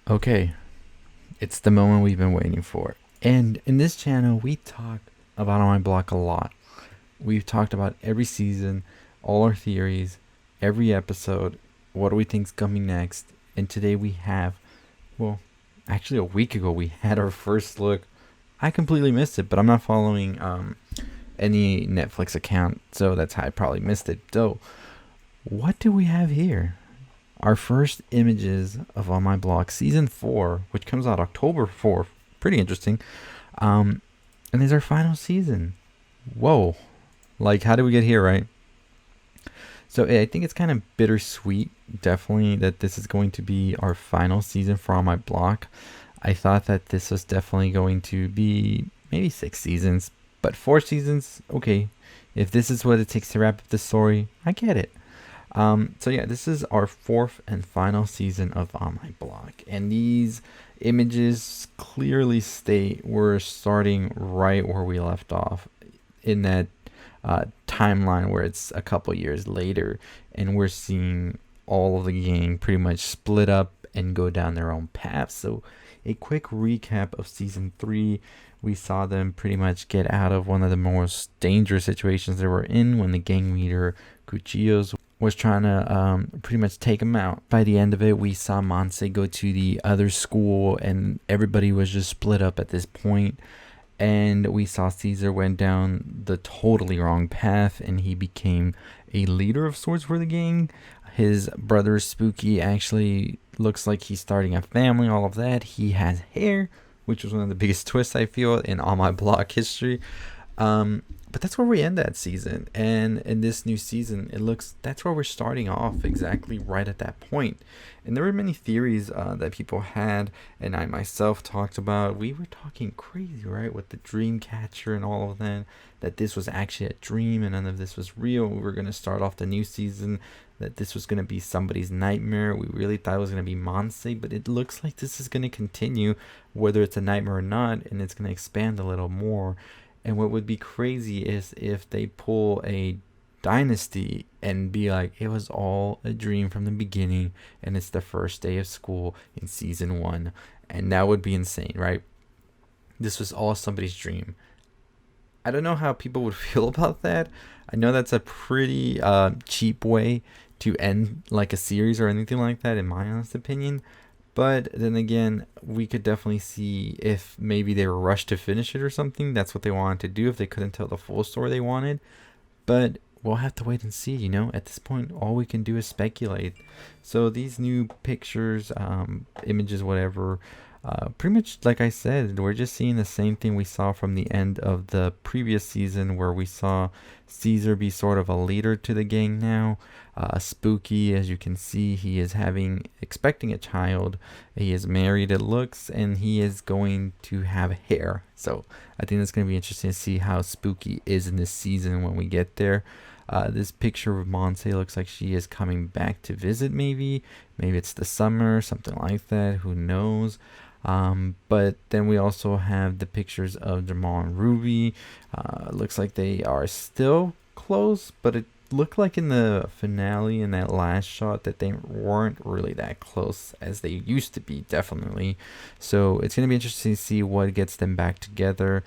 Okay, it's the moment we've been waiting for. And in this channel, we talk about On My Block a lot. We've talked about every season, all our theories, every episode, what do we think's coming next. And today we have, well, actually a week ago we had our first look. I completely missed it, but I'm not following any Netflix account, so that's how I probably missed it. So, what do we have here? Our first images of On My Block season 4, which comes out October 4th. Pretty interesting. Um, and it's our final season. Whoa. Like, how did we get here, right? So I think it's kind of bittersweet, definitely, that this is going to be our final season for On My Block. I thought that this was definitely going to be maybe 6 seasons, but 4 seasons, okay. If this is what it takes to wrap up the story, I get it. So yeah, this is our fourth and final season of On My Block, and these images clearly state we're starting right where we left off in that timeline where it's a couple years later, and we're seeing all of the gang pretty much split up and go down their own paths. So, a quick recap of season 3. We saw them pretty much get out of one of the most dangerous situations they were in when the gang leader Cuchillos was trying to pretty much take him out. By the end of it, we saw Monse go to the other school, and everybody was just split up at this point. And we saw Caesar went down the totally wrong path, and he became a leader of sorts for the gang. His brother Spooky actually looks like he's starting a family, all of that. He has hair, which was one of the biggest twists I feel in On My Block history. But that's where we end that season, and in this new season, it looks that's where we're starting off exactly right at that point. And there were many theories that people had, and I myself talked about. We were talking crazy, right, with the dream catcher and all of that. That this was actually a dream, and none of this was real. We were gonna start off the new season that this was gonna be somebody's nightmare. We really thought it was gonna be Monse, but it looks like this is gonna continue, whether it's a nightmare or not, and it's gonna expand a little more. And what would be crazy is if they pull a dynasty and be like, it was all a dream from the beginning, and it's the first day of school in season 1. And that would be insane, right? This was all somebody's dream. I don't know how people would feel about that. I know that's a pretty cheap way to end like a series or anything like that, in my honest opinion. But then again, we could definitely see if maybe they were rushed to finish it or something. That's what they wanted to do if they couldn't tell the full story they wanted. But we'll have to wait and see, At this point, all we can do is speculate. So these new pictures, images, whatever, pretty much like I said, we're just seeing the same thing we saw from the end of the previous season where we saw Caesar be sort of a leader to the gang now. Spooky, as you can see, he is expecting a child. He is married, it looks, and he is going to have hair. So I think it's going to be interesting to see how Spooky is in this season when we get there. This picture of Monse looks like she is coming back to visit, maybe. Maybe it's the summer, something like that. Who knows? But then we also have the pictures of Jamal and Ruby. Looks like they are still close, but it looked like in the finale in that last shot that they weren't really that close as they used to be, definitely. So it's going to be interesting to see what gets them back together,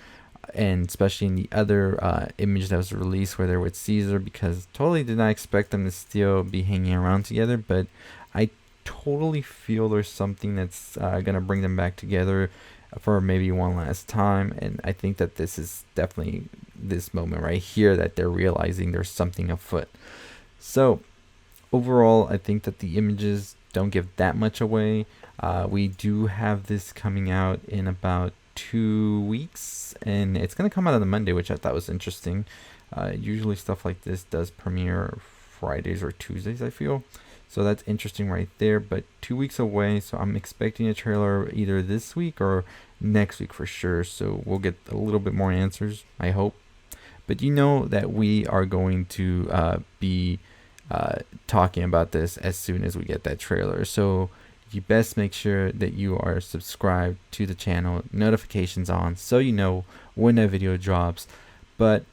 and especially in the other image that was released where they're with Caesar, because totally did not expect them to still be hanging around together, but I totally feel there's something that's gonna bring them back together for maybe one last time. And I think that this is definitely this moment right here that they're realizing there's something afoot. So overall, I think that the images don't give that much away. We do have this coming out in about 2 weeks, and it's gonna come out on a Monday, which I thought was interesting. Usually stuff like this does premiere Fridays or Tuesdays, I feel. So that's interesting right there. But 2 weeks away, so I'm expecting a trailer either this week or next week for sure. So we'll get a little bit more answers, I hope. But you know that we are going to be talking about this as soon as we get that trailer. So you best make sure that you are subscribed to the channel, notifications on, so you know when that video drops. But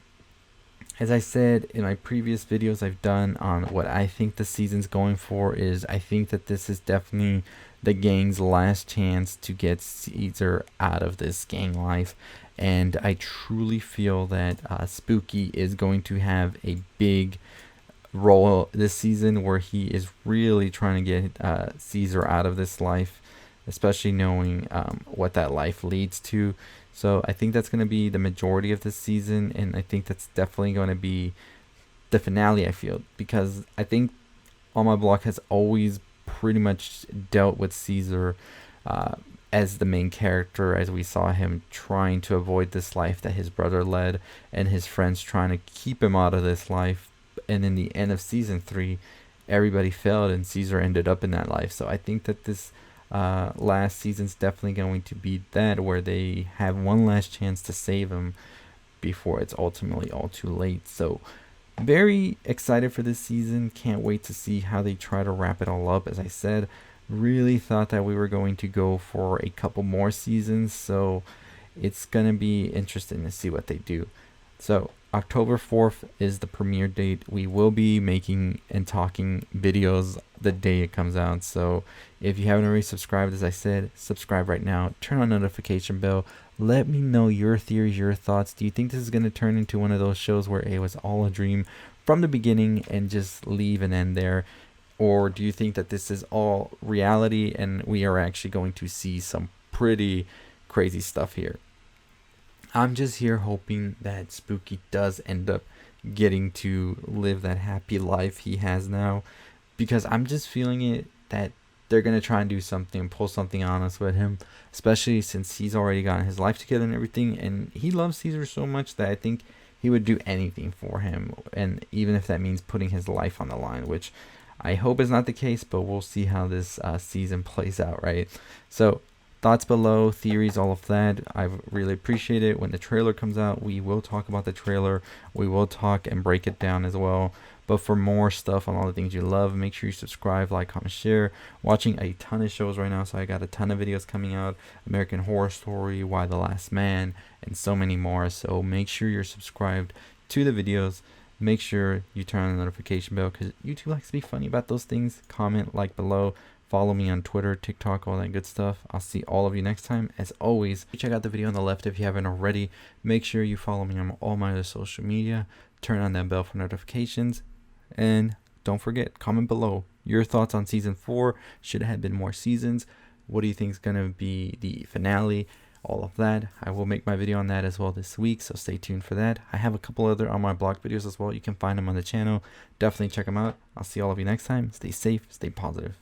as I said in my previous videos I've done on what I think the season's going for, is I think that this is definitely the gang's last chance to get Caesar out of this gang life. And I truly feel that Spooky is going to have a big role this season where he is really trying to get Caesar out of this life, especially knowing what that life leads to. So I think that's going to be the majority of this season, and I think that's definitely going to be the finale, I feel, because I think On My Block has always pretty much dealt with Caesar as the main character, as we saw him trying to avoid this life that his brother led and his friends trying to keep him out of this life. And in the end of season 3, everybody failed and Caesar ended up in that life. So I think that this last season's definitely going to be that, where they have one last chance to save him before it's ultimately all too late. So very excited for this season. Can't wait to see how they try to wrap it all up. As I said, really thought that we were going to go for a couple more seasons, so it's gonna be interesting to see what they do. So October 4th is the premiere date. We will be making and talking videos the day it comes out. So if you haven't already subscribed, as I said, subscribe right now. Turn on notification bell. Let me know your theories, your thoughts. Do you think this is going to turn into one of those shows where it was all a dream from the beginning and just leave and end there? Or do you think that this is all reality and we are actually going to see some pretty crazy stuff here? I'm just here hoping that Spooky does end up getting to live that happy life he has now, because I'm just feeling it that they're going to try and do something, pull something on us with him, especially since he's already gotten his life together and everything, and he loves Caesar so much that I think he would do anything for him, and even if that means putting his life on the line, which I hope is not the case, but we'll see how this season plays out, right? So thoughts below, theories, all of that. I really appreciate it. When the trailer comes out, we will talk about the trailer. We will talk and break it down as well. But for more stuff on all the things you love, make sure you subscribe, like, comment, share. Watching a ton of shows right now, so I got a ton of videos coming out. American Horror Story, Y the Last Man, and so many more. So make sure you're subscribed to the videos. Make sure you turn on the notification bell, because YouTube likes to be funny about those things. Comment, like below. Follow me on Twitter, TikTok, all that good stuff. I'll see all of you next time. As always, check out the video on the left if you haven't already. Make sure you follow me on all my other social media. Turn on that bell for notifications. And don't forget, comment below your thoughts on season 4. Should have been more seasons. What do you think is going to be the finale? All of that. I will make my video on that as well this week, so stay tuned for that. I have a couple other On My Block videos as well. You can find them on the channel. Definitely check them out. I'll see all of you next time. Stay safe, stay positive.